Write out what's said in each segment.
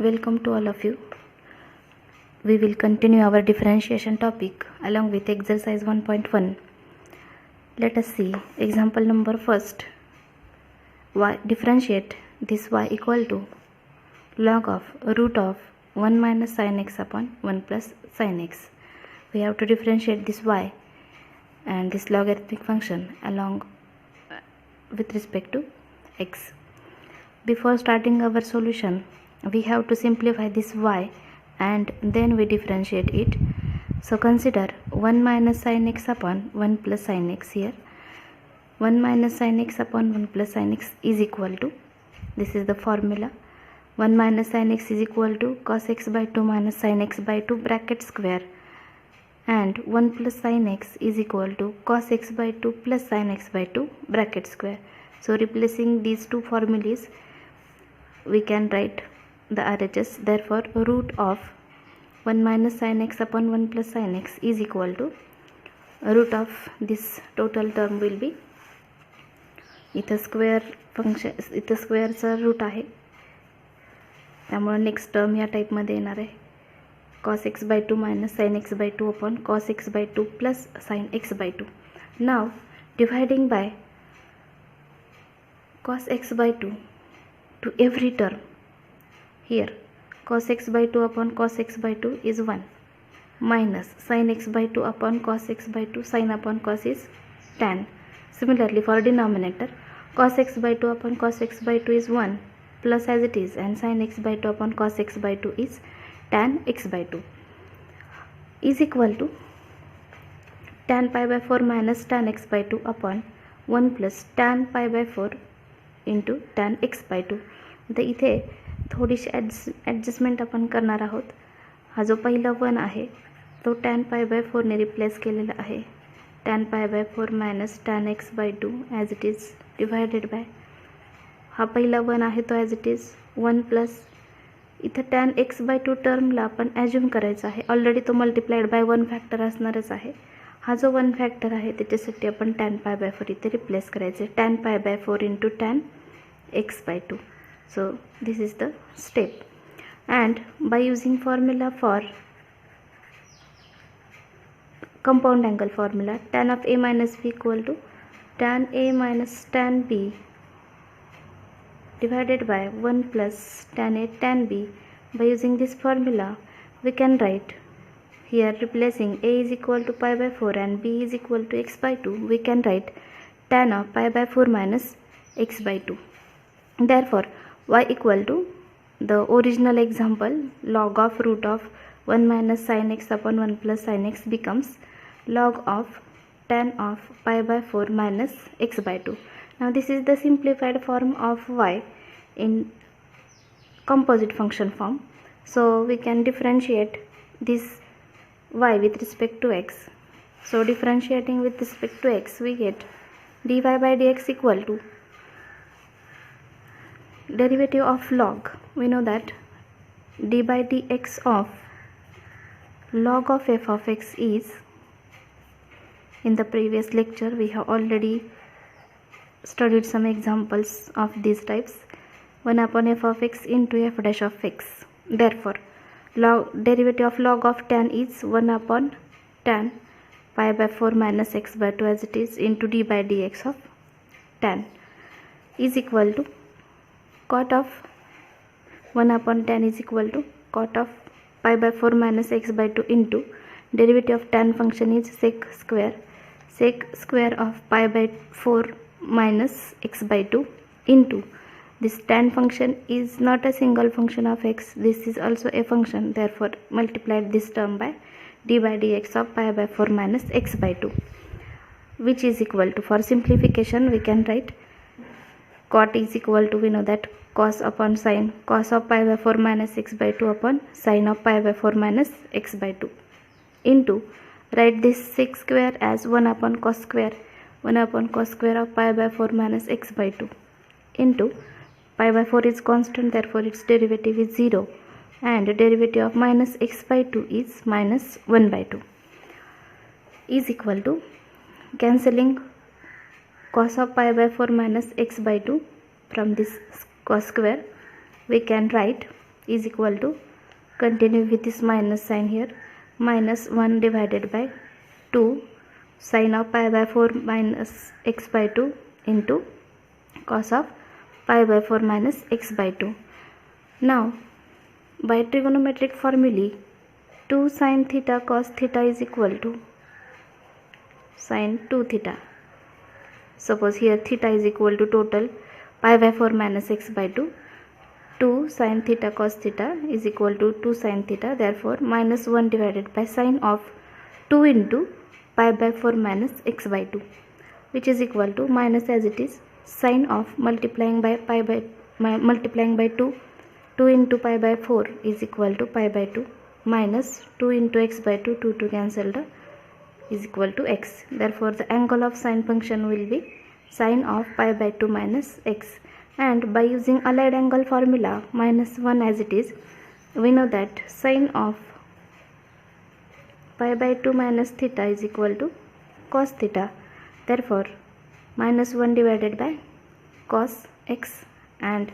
Welcome to all of you. We will continue our differentiation topic along with exercise 1.1. Let us see example number first. Differentiate this y equal to log of root of 1 minus sin x upon 1 plus sin x. We have to differentiate this y and this logarithmic function along with respect to x. Before starting our solution, we have to simplify this y and then we differentiate it. So consider 1 minus sin x upon 1 plus sin x here. 1 minus sin x upon 1 plus sin x is equal to, this is the formula, 1 minus sin x is equal to cos x by 2 minus sin x by 2 bracket square, and 1 plus sin x is equal to cos x by 2 plus sin x by 2 bracket square. So replacing these two formulas, we can write the RHS. Therefore root of 1 minus sin x upon 1 plus sin x is equal to root of this total term will be, इथं square function, इथं स्क्वेअरचा root आहे त्यामुळे next term या टाईपमध्ये येणार आहे cos x by 2 minus sin x by 2 upon cos x by 2 plus sin x by 2. Now dividing by cos x by 2 to every term. Here cos x by 2 upon cos x by 2 is 1 minus sin x by 2 upon cos x by 2 sin upon cos is tan. Similarly for denominator, cos x by 2 upon cos x by 2 is 1 plus as it is, and sin x by 2 upon cos x by 2 is tan x by 2 is equal to tan pi by 4 minus tan x by 2 upon 1 plus tan pi by 4 into tan x by 2. आता इथे थोडीशी adjustment आपण करणार आहोत. हा जो पहिला 1 आहे तो tan pi by 4 ने रिप्लेस केलेला आहे. tan pi by 4 minus tan x by 2 as it is divided by, हा पहिला 1 आहे तो as it is 1 प्लस इथं tan x by 2 टर्मला आपण ॲज्युम करायचा आहे. ऑलरेडी तो मल्टिप्लाइड बाय 1 फॅक्टर असणारच आहे. हा जो 1 फॅक्टर आहे त्याच्यासाठी आपण tan pi by 4 इथे रिप्लेस करायचे, tan pi by 4 into tan x by 2. So this is the step, and by using formula for compound angle formula, tan of a minus b equal to tan a minus tan b divided by 1 plus tan a tan b. By using this formula we can write here, replacing a is equal to pi by 4 and b is equal to x by 2, we can write tan of pi by 4 minus x by 2. Therefore y equal to the original example, log of root of 1 minus sin x upon 1 plus sin x becomes log of tan of pi by 4 minus x by 2. Now this is the simplified form of y in composite function form. So we can differentiate this y with respect to x. So differentiating with respect to x, we get dy by dx equal to derivative of log. We know that d by dx of log of f of x is, in the previous lecture we have already studied some examples of these types, 1 upon f of x into f dash of x. Therefore derivative of log of tan is 1 upon tan pi by 4 minus x by 2 as it is into d by dx of tan is equal to cot of 1 upon tan is equal to cot of pi by 4 minus x by 2 into derivative of tan function is sec square of pi by 4 minus x by 2 into this tan function is not a single function of x, this is also a function, therefore multiply this term by d by dx of pi by 4 minus x by 2, which is equal to, for simplification we can write cot is equal to, we know that cos upon sin, cos of pi by 4 minus x by 2 upon sin of pi by 4 minus x by 2 into, write this sec square as 1 upon cos square of pi by 4 minus x by 2 into pi by 4 is constant, therefore its derivative is 0, and derivative of minus x by 2 is minus 1 by 2 is equal to, cancelling cos of pi by 4 minus x by 2 from this cos square, we can write is equal to, continue with this minus sign here, minus 1 divided by 2 sin of pi by 4 minus x by 2 into cos of pi by 4 minus x by 2. Now by trigonometric formulae, 2 sin theta cos theta is equal to sin 2 theta. Suppose here theta is equal to total pi by 4 minus x by 2. 2 sin theta cos theta is equal to 2 sin theta. Therefore minus 1 divided by sin of 2 into pi by 4 minus x by 2, which is equal to minus, as it is, sin of multiplying by 2. 2 into pi by 4 is equal to pi by 2 minus 2 into x by 2, 2 to cancel, is equal to x. Therefore the angle of sine function will be sin of pi by 2 minus x. And by using allied angle formula minus 1 as it is, we know that sin of pi by 2 minus theta is equal to cos theta. Therefore minus 1 divided by cos x, and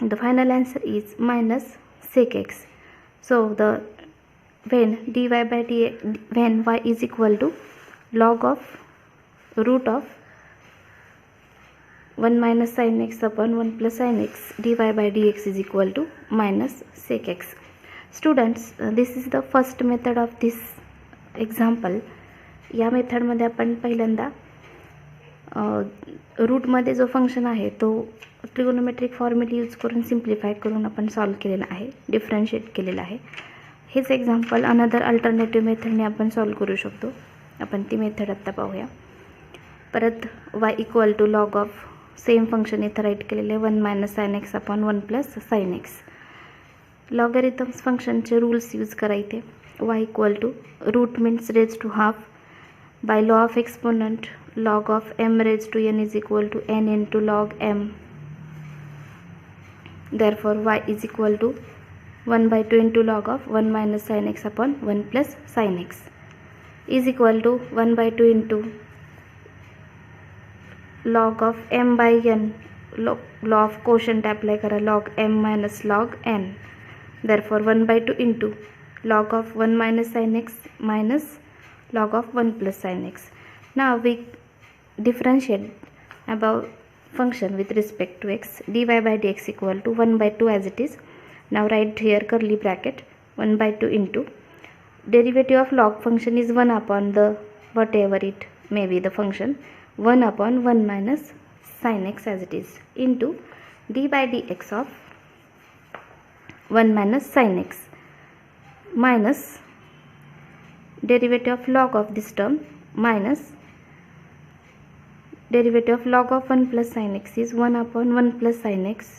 the final answer is minus sec x. So the when dy by dx, when y is equal to log of root of 1 minus sin x upon 1 plus sin x, dy by dx is equal to minus sec x. Students, this is the first method of this example. या मेथडमध्ये आपण पहिल्यांदा रूटमध्ये जो function आहे तो trigonometric formula use करून simplify करून आपण solve केलेला आहे, डिफरन्शिएट केलेला आहे. हेच एक्झाम्पल अनदर अल्टरनेटिव्ह मेथडने आपण सॉल्व करू शकतो. आपण ती मेथड आत्ता पाहूया. परत y equal to log of same function इथं राईट केलेले 1 minus sine x upon 1 plus sine x. Logarithms फंक्शनचे रूल्स यूज करा इथे. y equal to root means raise to half by law of exponent log of m raised to n is equal to n into log m. Therefore y is equal to 1 by 2 into log of 1 minus sin x upon 1 plus sin x is equal to 1 by 2 into log of m by n, law of quotient apply करा, log m minus log n. Therefore 1 by 2 into log of 1 minus sin x minus log of 1 plus sin x. Now we differentiate above function with respect to x. dy by dx equal to 1 by 2 as it is. Now write here curly bracket 1 by 2 into derivative of log function is 1 upon the whatever it may be the function, 1 upon 1 minus sin x as it is, into d by dx of 1 minus sin x minus derivative of log of this term minus derivative of log of 1 plus sin x is 1 upon 1 plus sin x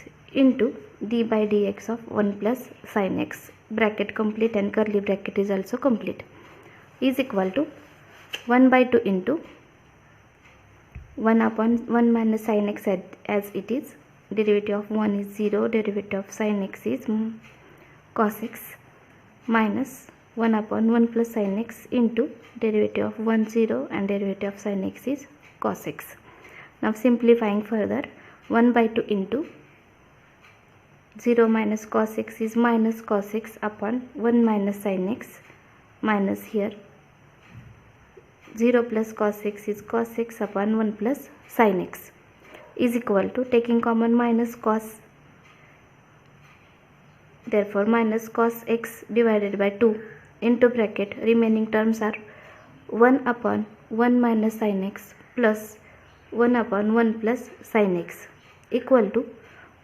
into d by dx of 1 plus sin x, bracket complete and curly bracket is also complete, is equal to 1 by 2 into 1 upon 1 minus sin x as it is, derivative of 1 is 0, derivative of sin x is cos x, minus 1 upon 1 plus sin x into derivative of 1 0 and derivative of sin x is cos x. Now simplifying further, 1 by 2 into 0 minus cos x is minus cos x upon 1 minus sin x, minus here 0 plus cos x is cos x upon 1 plus sin x, is equal to, taking common, minus cos, therefore minus cos x divided by 2 into bracket, remaining terms are 1 upon 1 minus sin x plus 1 upon 1 plus sin x, equal to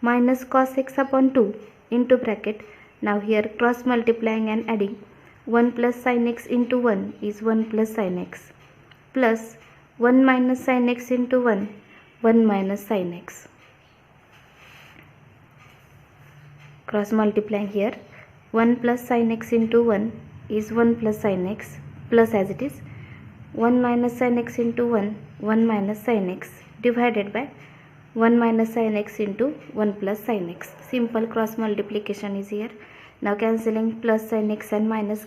minus cos x upon 2 into bracket. Now here cross multiplying and adding, 1 plus sin x into 1 is 1 plus sin x, plus 1 minus sin x into 1, 1 minus sin x. Cross multiplying here, 1 plus sin x into 1 is 1 plus sin x, plus as it is 1 minus sin x into 1, 1 minus sin x, divided by 1 minus sin x into 1 plus sin x. Simple cross multiplication is here. Now cancelling plus sin x and minus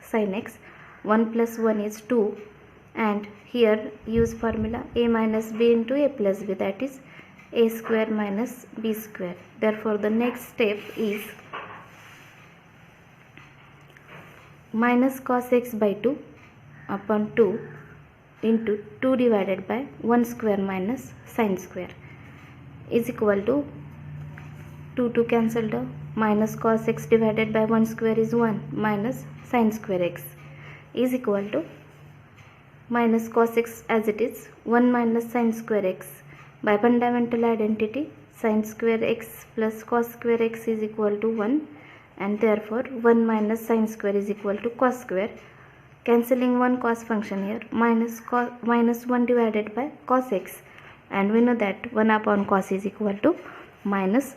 sin x, 1 plus 1 is 2, and here use formula a minus b into a plus b, that is a square minus b square. Therefore the next step is minus cos x by 2 upon 2 into 2 divided by 1 square minus sin square is equal to 2 cancelled, minus cos x divided by 1 square is 1 minus sin square x is equal to minus cos x as it is 1 minus sin square x. By fundamental identity, sin square x plus cos square x is equal to 1, and therefore 1 minus sin square is equal to cos square. Cancelling one cos function here, minus 1 divided by cos x, and we know that 1 upon cos is equal to minus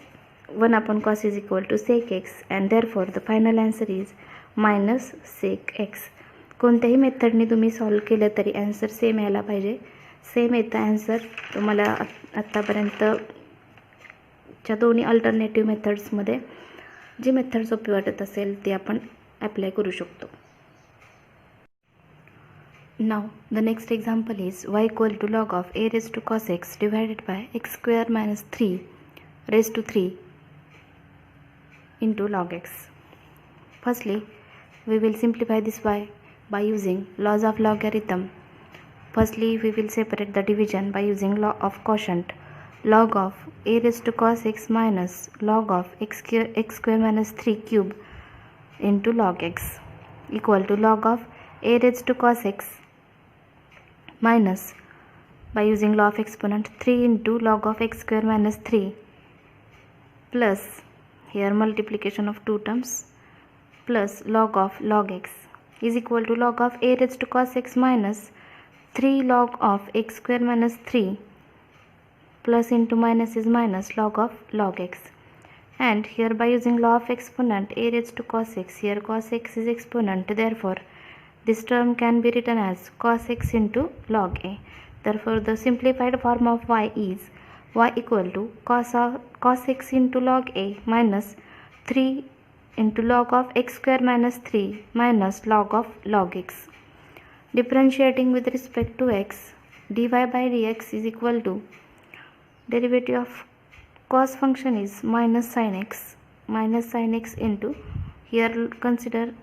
1 upon cos is equal to sec x, and therefore the final answer is minus sec x. कोणत्याही मेथडने तुम्ही solve केलं तरी answer same यायला पाहिजे. Same येतं answer. तुम्हाला आत्तापर्यंतच्या दोन्ही अल्टरनेटिव्ह मेथड्समध्ये जी मेथड सोपी वाटत असेल ती आपण ॲप्लाय करू शकतो. Now the next example is y equal to log of a raised to cos x divided by x square minus 3 raised to 3 into log x. Firstly, we will simplify this by using laws of logarithm. Firstly, we will separate the division by using law of quotient. Log of a raised to cos x minus log of x square minus 3 cube into log x equal to log of a raised to cos x minus, by using law of exponent, 3 into log of x square minus 3 plus, here multiplication of two terms, plus log of log x is equal to log of a raised to cos x minus 3 log of x square minus 3 plus into minus is minus log of log x. And here by using law of exponent, a raised to cos x, here cos x is exponent, therefore this term can be written as cos x into log a. Therefore the simplified form of y is y equal to cos x into log a minus 3 into log of x square minus 3 minus log of log x. Differentiating with respect to x, dy by dx is equal to derivative of cos function is minus sin x into, here consider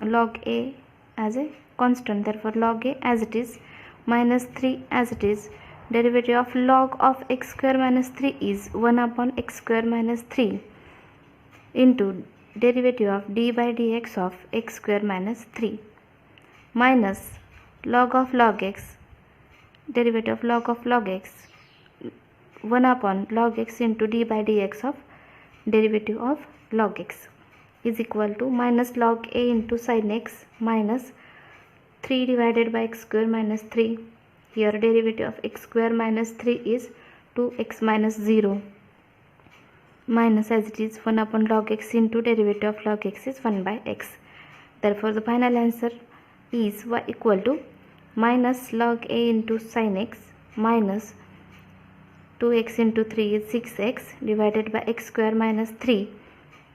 log a as a constant, therefore log a as it is minus 3 as it is. Derivative of log of x square minus 3 is 1 upon x square minus 3 into derivative of d by dx of x square minus 3 minus log of log x, derivative of log x 1 upon log x into d by dx of derivative of log x is equal to minus log a into sin x minus 3 divided by x square minus 3. Here derivative of x square minus 3 is 2x minus 0 minus, as it is 1 upon log x into derivative of log x is 1 by x. Therefore the final answer is y equal to minus log a into sin x minus 2x into 3 is 6x divided by x square minus 3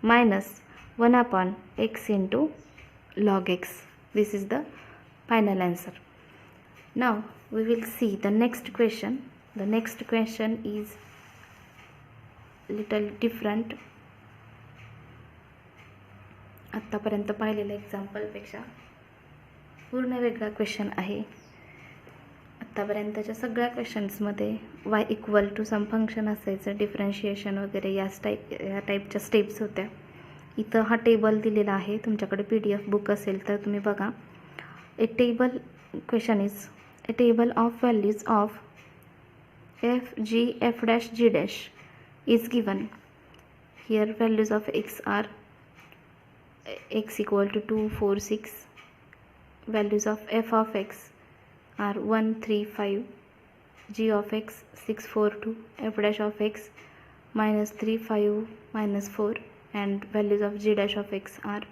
minus 1 upon x into log x. This is the final answer. Now we will see the next question. The next question is little different. आत्तापर्यंत पाहिलेल्या एक्झाम्पलपेक्षा पूर्ण वेगळा question आहे. आत्तापर्यंतच्या सगळ्या क्वेश्चन्समध्ये y equal to some function असायचं, differentiation वगैरे या टाईपच्या स्टेप्स होत्या. इथं हा टेबल दिलेला आहे. तुमच्याकडे PDF बुक असेल तर तुम्ही बघा. A table question is a table of values of f, g, f dash, g dash is given. Here values of x are x equal to 2, 4, 6. Values of f of x are 1, 3, 5. G of x 6, 4, 2. F dash of x minus 3, 5, minus 4. And values of g dash of x are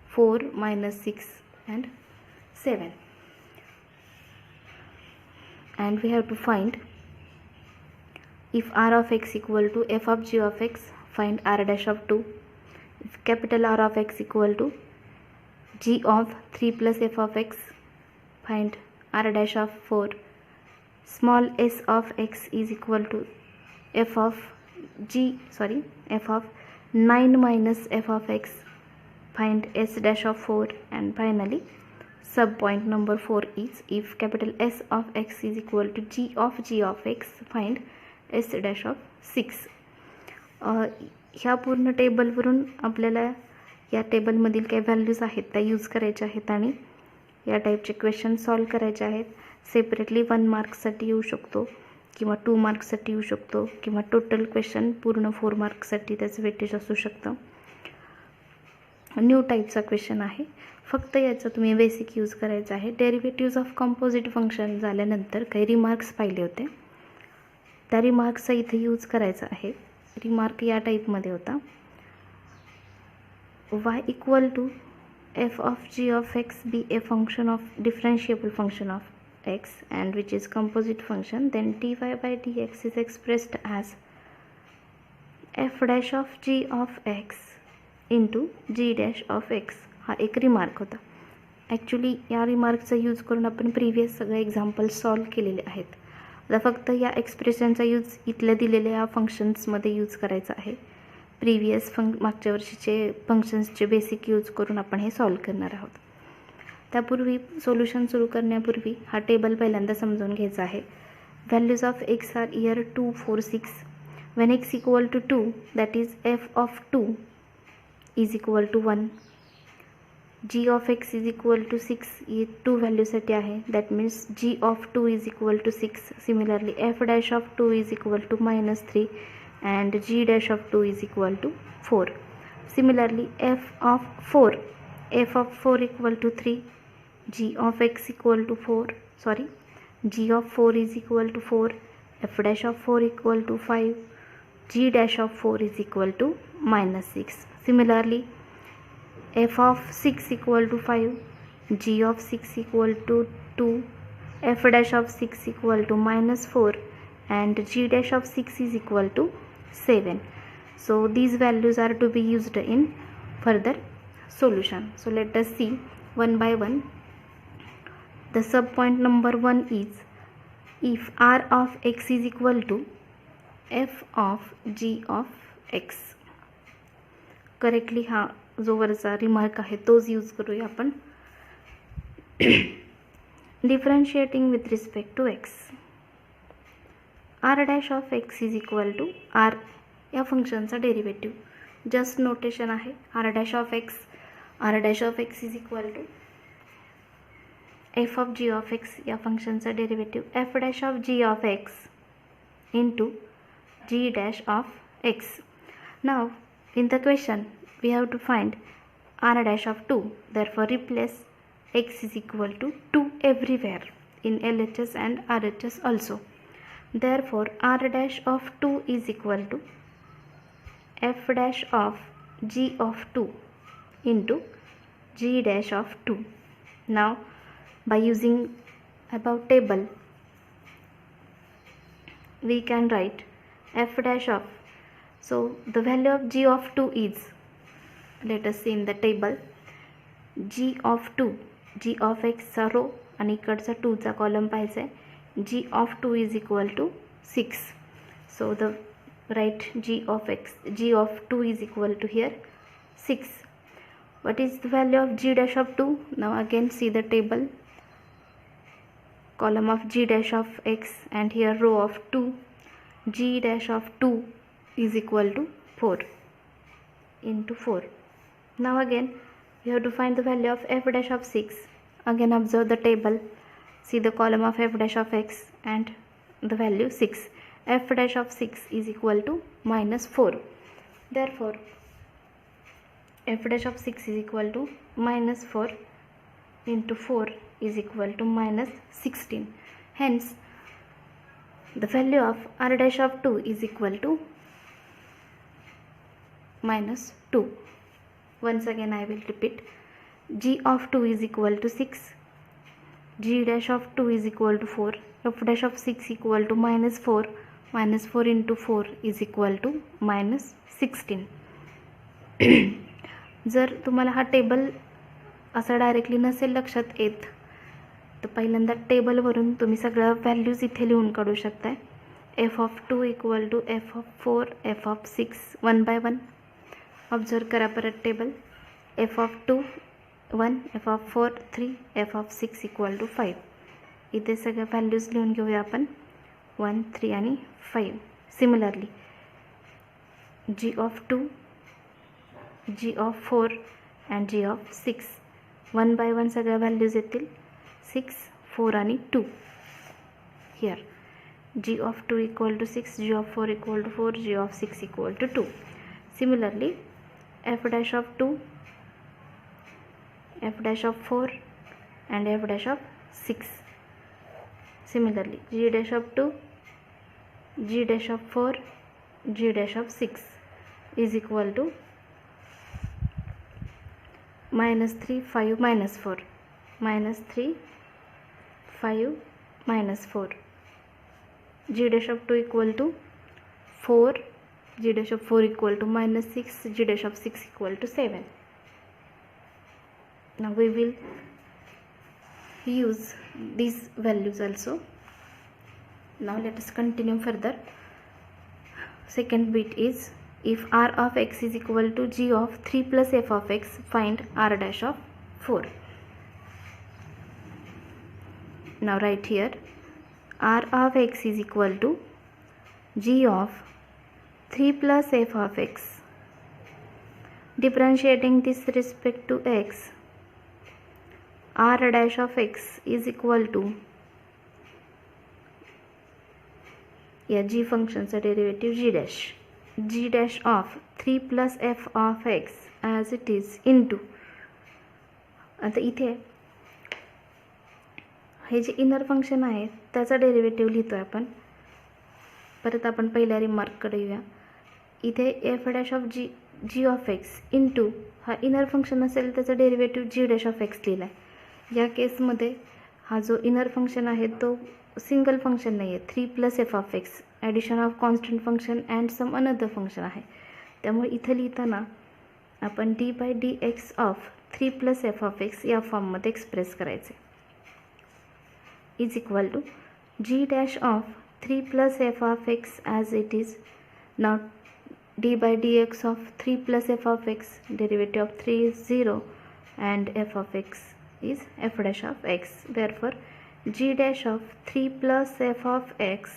4, minus 6 and 7. And we have to find if r of x equal to f of g of x, find r dash of 2. If capital R of x equal to g of 3 plus f of x, find r dash of 4. Small s of x is equal to f of 9 minus f of x, find s dash of 4, and finally sub point number 4 is if capital S of x is equal to g of x, find s dash of 6. ह्या पूर्ण टेबलवरून आपल्याला या टेबलमधील काही values आहेत त्या use करायच्या आहेत आणि या टाईपचे क्वेश्चन सॉल्व करायचे आहेत. सेपरेटली 1 मार्क्ससाठी येऊ शकतो किंवा 2 मार्क्ससाठी येऊ शकतो किंवा टोटल क्वेश्चन पूर्ण 4 मार्क्ससाठी त्याचं वेटेज असू शकतं. न्यू टाईपचा क्वेश्चन आहे. फक्त याचं तुम्ही बेसिक यूज करायचं आहे. डेरिव्हेटिव्ज ऑफ कंपोजिट फंक्शन झाल्यानंतर काही रिमार्क्स पाहिले होते, त्या रिमार्क्सचा इथे यूज करायचा आहे. रिमार्क या टाईपमध्ये होता, y equal to f of g of x be a function of differentiable function of x and which is composite function, then dy by dx is expressed as f dash of g of x into g dash of x. हा एक remark होता. Actually या रिमार्कचा use करून आपण previous सगळे examples solve केलेले आहेत. आता फक्त या एक्सप्रेशनचा यूज इथल्या दिलेल्या या फंक्शन्समध्ये यूज करायचा आहे. प्रिव्हियस मागच्या वर्षीचे फंक्शन्सचे बेसिक यूज करून आपण हे सॉल्व करणार आहोत. त्यापूर्वी सोल्युशन सुरू करण्यापूर्वी हा टेबल पहिल्यांदा समजून घ्यायचा आहे. Values of x are year 2, 4, 6. when x equal to 2, that is f of 2 is equal to 1. g of x is equal to 6. ये 2 व्हॅल्यूसाठी आहे, that means g of 2 is equal to 6. Similarly f dash of 2 is equal to -3 and g dash of 2 is equal to 4. Similarly f of 4 equal to 3, g of x equal to 4, g of 4 is equal to 4, f dash of 4 equal to 5, g dash of 4 is equal to -6. Similarly f of 6 equal to 5, g of 6 equal to 2, f dash of 6 equal to -4 and g dash of 6 is equal to 7. So these values are to be used in further solution. So let us see one by one. The sub point number 1 is if r of x is equal to f of g of x. Correctly हा जो वरचा remark आहे तोच use करूया आपण. Differentiating with respect to x, r dash of x is equal to r या फंक्शनचा derivative. Just notation आहे. r dash of x is equal to f of g of x या फंक्शनचा derivative f dash of g of x into g dash of x. Now in the question we have to find r dash of 2. Therefore replace x is equal to 2 everywhere in LHS and RHS also. Therefore r dash of 2 is equal to f dash of g of 2 into g dash of 2. Now by using above table we can write f dash of, so the value of g of 2 is, let us see in the table, g of 2, g of x चा रो आणि इकडचा 2 चा column पाहिजे. g of 2 is equal to 6. So the write g of 2 is equal to here 6. What is the value of g dash of 2? Now again see the table, column of g dash of x and here row of 2. g dash of 2 is equal to 4 into 4. Now again you have to find the value of f dash of 6. Again observe the table, see the column of f dash of x and the value 6. f dash of 6 is equal to -4. Therefore f dash of 6 is equal to -4 into 4 is equal to -16. Hence the value of r dash of 2 is equal to -2. Once again I will repeat, g of 2 is equal to 6, g dash of 2 is equal to 4, f dash of 6 equal to -4, -4 into 4 is equal to -16. जर तुम्हाला हा table असा directly नसेल लक्षात येत तर पहिल्यांदा टेबलवरून तुम्ही सगळ्या व्हॅल्यूज इथे लिहून काढू शकताय. f of 2 equal to f of 4, f of 6 1 by 1. Observe करा परत table. f of 2 1, f of 4 3, f of 6 equal to 5. इथे सगळ्या व्हॅल्यूज लिहून घेऊया आपण 1 3 आणि 5. Similarly g of 2, g of 4 and g of 6 1 by 1 सगळ्या व्हॅल्यूज येतील 6 4 आणि 2. Here g of 2 equal to 6, g of 4 equal to 4, g of 6 equal to 2. Similarly f dash of 2, f dash of 4 and f dash of 6. Similarly g dash of 2, g dash of 4, g dash of 6 is equal to -3 5 -4, -3 5 -4. g dash of 2 equal to 4, g dash of 4 equal to -6, g dash of 6 equal to 7. Now we will use these values also. Now let us continue further. Second bit is, if r of x is equal to g of 3 plus f of x, find r dash of 4. Now write here r of x is equal to g of 3 plus f of x. Differentiating this respect to x, r dash of x is equal to g functionचा derivative g dash of 3 plus f of x as it is into, आता इथे हे जे inner function आहे त्याचा derivative लिहितोय आपण. परत आपण पहिल्या रिमार्ककडे येऊया. इथे f dash of g of x into हा इनर फंक्शन असेल त्याचा derivative g dash of x लिहिला आहे. या केसमध्ये हा जो इनर फंक्शन आहे तो सिंगल फंक्शन नाही आहे, 3 plus F of x addition of constant function and some another function आहे. त्यामुळे इथं लिहिताना आपण d by d x of 3 plus F of x या फॉर्ममध्ये एक्सप्रेस करायचे. is equal to g dash of 3 plus f of x as it is. Now d by dx of 3 plus f of x, derivative of 3 is 0 and f of x is f dash of x. Therefore g dash of 3 plus f of x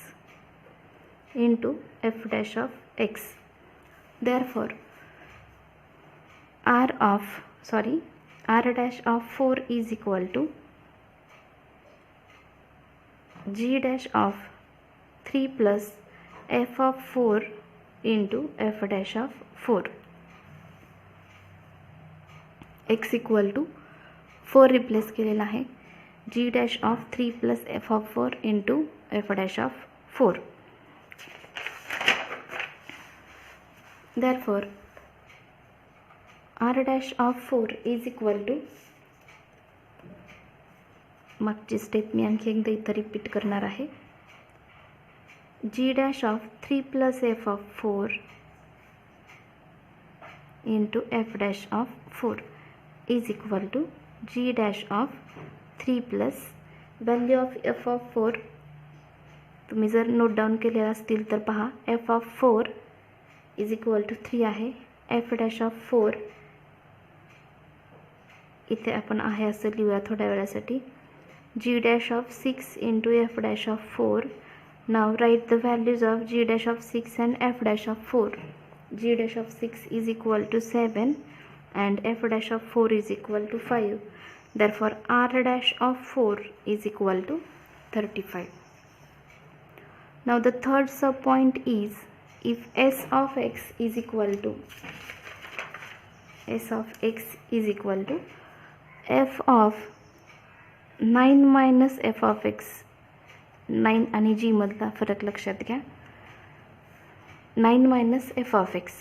into f dash of x. Therefore r dash of 4 is equal to g dash of 3 plus f of 4 into f dash of 4. x equal to 4 replace केलेला आहे, g dash of 3 plus f of 4 into f dash of 4. Therefore r dash of 4 is equal to, मागची step मी आणखी एकदा इथं repeat करणार आहे. G dash of 3 plus F of 4 into F dash of 4 is equal to G dash of 3 plus value of F of 4 तुम्ही जर note down केलेला असतील तर पहा. F of 4 is equal to 3 आहे. एफ डॅश ऑफ 4 इथे आपण आहे असं लिहूया थोड्या वेळासाठी. g dash of 6 into f dash of 4. Now write the values of g dash of 6 and f dash of 4. g dash of 6 is equal to 7 and f dash of 4 is equal to 5. Therefore r dash of 4 is equal to 35. Now the third sub point is, if s of x is equal to f of 9 minus f of x, 9 आणि g मधला फरक लक्षात घ्या, 9 minus f of x.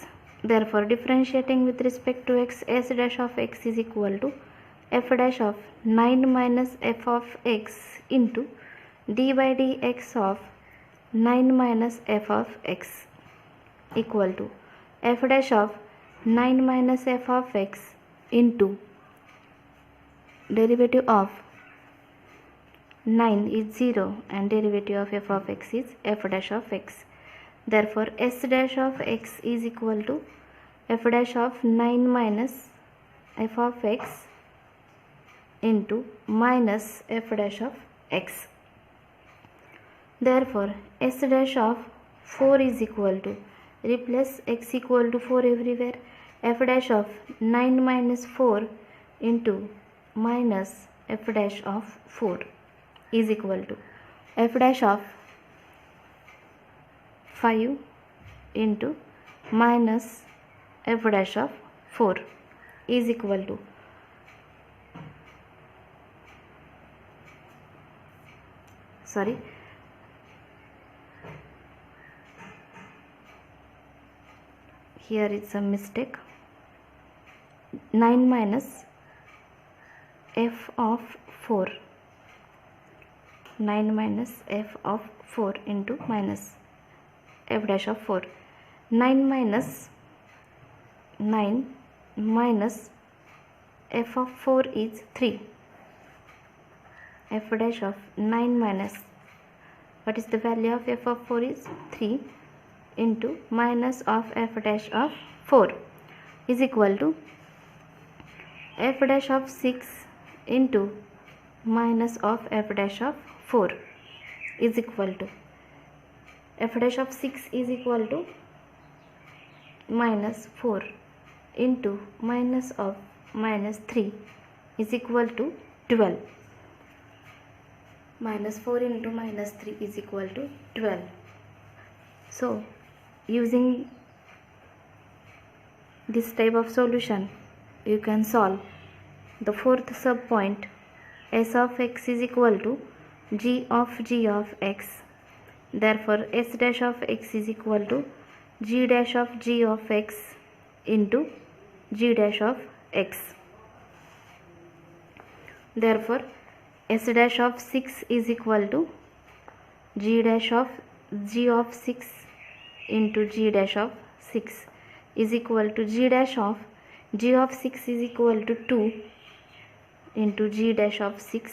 Therefore differentiating with respect to x, s dash of x is equal to f dash of 9 minus f of x into d by dx of 9 minus f of x equal to f dash of 9 minus f of x into derivative of 9 is 0 and derivative of f of x is f dash of x. Therefore s dash of x is equal to f dash of 9 minus f of x into minus f dash of x. Therefore, s dash of 4 is equal to, replace x equal to 4 everywhere, f dash of 9 minus 4 into minus f dash of 4 is equal to f dash of 5 into minus f dash of 4 is equal to here it's a mistake, 9 minus f of 4, 9 minus f of 4 into minus f dash of 4, 9 minus f of 4 is 3, f dash of 9 minus, what is the value of f of 4 is 3 into minus of f dash of 4 is equal to f dash of 6 into minus of f dash of 4 is equal to, f dash of 6 is equal to minus 4 into minus of minus 3 is equal to 12. Minus 4 into minus 3 is equal to 12. So, using this type of solution, you can solve the fourth subpoint, s of x is equal to g of x. Therefore, s dash of x is equal to g dash of g of x into g dash of x. Therefore, s dash of 6 is equal to g dash of g of 6 into g dash of 6 is equal to g dash of g of 6 is equal to 2 into g dash of 6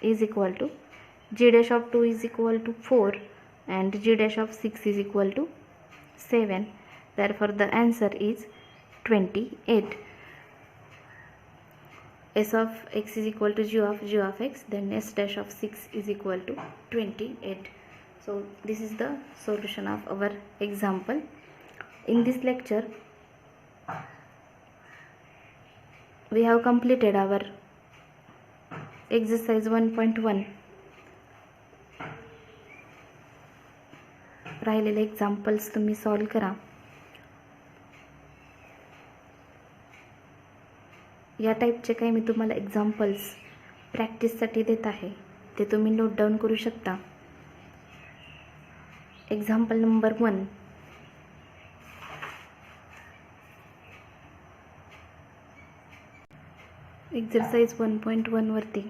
is equal to g dash of 2 is equal to 4 and g dash of 6 is equal to 7. Therefore, the answer is 28. S of x is equal to g of x, then s dash of 6 is equal to 28. So this is the solution of our example. In this lecture, we have completed our exercise 1.1. राहिलेले examples तुम्ही solve करा. या टाईपचे काही मी तुम्हाला examples प्रॅक्टिससाठी देत आहे, ते तुम्ही नोट डाऊन करू शकता. एक्झाम्पल नंबर 1, एक्सरसाइज 1.1 वरती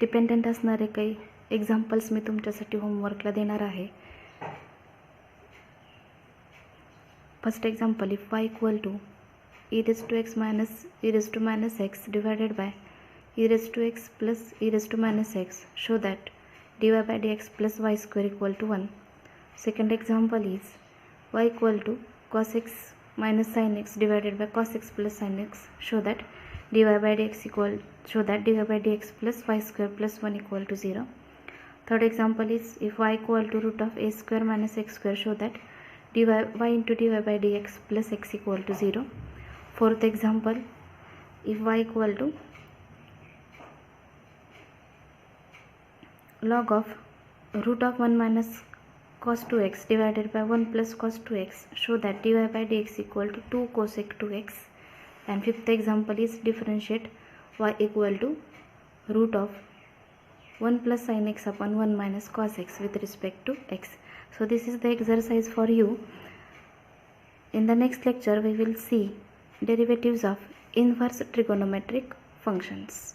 डिपेंडंट असणारे काही एक्झाम्पल्स मी तुमच्यासाठी होमवर्कला देणार आहे. First example, if y equal to e raised to x minus e raised to minus x divided by e raised to x plus e raised to minus x, show that dy by dx plus y square equal to 1. Second example is y equal to cos x minus sin x divided by cos x plus sin x, show that dy by dx plus y square plus 1 equal to 0. Third example is if y equal to root of a square minus x square, show that y into dy by dx plus x equal to 0. Fourth example, if y equal to log of root of 1 minus cos 2x divided by 1 plus cos 2x, show that dy by dx equal to 2 cosec 2x. And fifth example is differentiate y equal to root of 1 plus sin x upon 1 minus cos x with respect to x. So this is the exercise for you. In the next lecture we will see derivatives of inverse trigonometric functions.